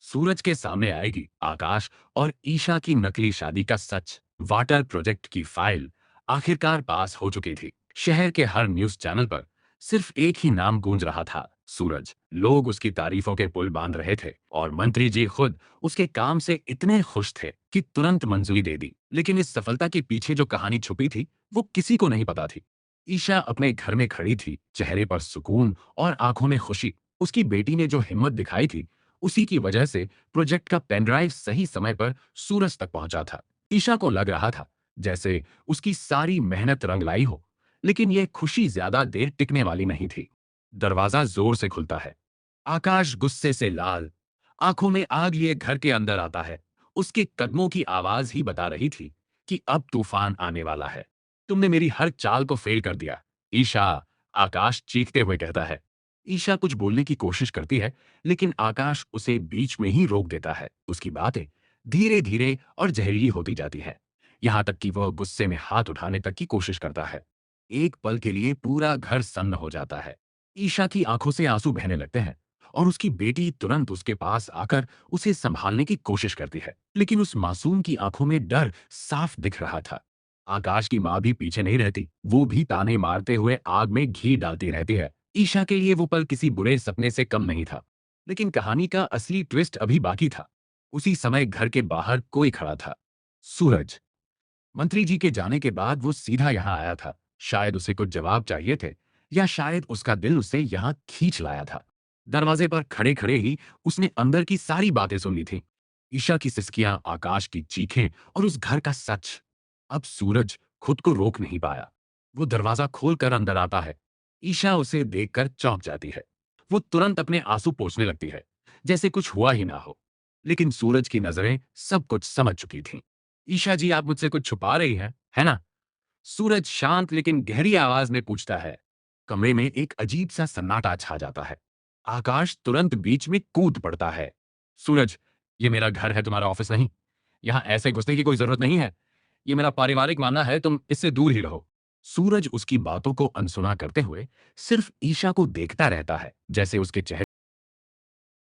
सूरज के सामने आएगी आकाश और ईशा की नकली शादी का सच। वाटर प्रोजेक्ट की फाइल आखिरकार पास हो चुकी थी। शहर के हर न्यूज चैनल पर सिर्फ एक ही नाम गूंज रहा था, सूरज। लोग उसकी तारीफों के पुल बांध रहे थे और मंत्री जी खुद उसके काम से इतने खुश थे कि तुरंत मंजूरी दे दी। लेकिन इस सफलता के पीछे जो कहानी छुपी थी वो किसी को नहीं पता थी। ईशा अपने घर में खड़ी थी, चेहरे पर सुकून और आंखों में खुशी। उसकी बेटी ने जो हिम्मत दिखाई थी, उसी की वजह से प्रोजेक्ट का पेनड्राइव सही समय पर सूरज तक पहुंचा था। ईशा को लग रहा था जैसे उसकी सारी मेहनत रंग लाई हो। लेकिन यह खुशी ज्यादा देर टिकने वाली नहीं थी। दरवाजा जोर से खुलता है। आकाश गुस्से से लाल, आंखों में आग लिए घर के अंदर आता है। उसके कदमों की आवाज ही बता रही थी कि अब तूफान आने वाला है। तुमने मेरी हर चाल को फेल कर दिया, ईशा, आकाश चीखते हुए कहता है। ईशा कुछ बोलने की कोशिश करती है, लेकिन आकाश उसे बीच में ही रोक देता है। उसकी बातें धीरे धीरे और जहरीली होती जाती है, यहां तक कि वह गुस्से में हाथ उठाने तक की कोशिश करता है। एक पल के लिए पूरा घर सन्न हो जाता है। ईशा की आंखों से आंसू बहने लगते हैं और उसकी बेटी तुरंत उसके पास आकर उसे संभालने की कोशिश करती है। लेकिन उस मासूम की आंखों में डर साफ दिख रहा था। आकाश की मां भी पीछे नहीं रहती, वो भी ताने मारते हुए आग में घी डालती रहती है। ईशा के लिए वो पल किसी बुरे सपने से कम नहीं था। लेकिन कहानी का असली ट्विस्ट अभी बाकी था। उसी समय घर के बाहर कोई खड़ा था, सूरज। मंत्री जी के जाने के बाद वो सीधा यहाँ आया था। शायद उसे कुछ जवाब चाहिए थे, या शायद उसका दिल उसे यहाँ खींच लाया था। दरवाजे पर खड़े खड़े ही उसने अंदर की सारी बातें सुन ली थी। ईशा की सिसकियां, आकाश की चीखें और उस घर का सच। अब सूरज खुद को रोक नहीं पाया। वो दरवाजा खोलकर अंदर आता है। ईशा उसे देखकर चौंक जाती है। वो तुरंत अपने आंसू पोंछने लगती है, जैसे कुछ हुआ ही ना हो। लेकिन सूरज की नजरें सब कुछ समझ चुकी थीं। ईशा जी, आप मुझसे कुछ छुपा रही हैं, है ना? सूरज शांत लेकिन गहरी आवाज में पूछता है। कमरे में एक अजीब सा सन्नाटा छा जाता है। आकाश तुरंत बीच में कूद पड़ता है। सूरज, ये मेरा घर है, तुम्हारा ऑफिस नहीं। यहां ऐसे घुसने की कोई जरूरत नहीं है। ये मेरा पारिवारिक मामला है, तुम इससे दूर ही रहो। सूरज उसकी बातों को अनसुना करते हुए सिर्फ ईशा को देखता रहता है, जैसे उसके चेहरे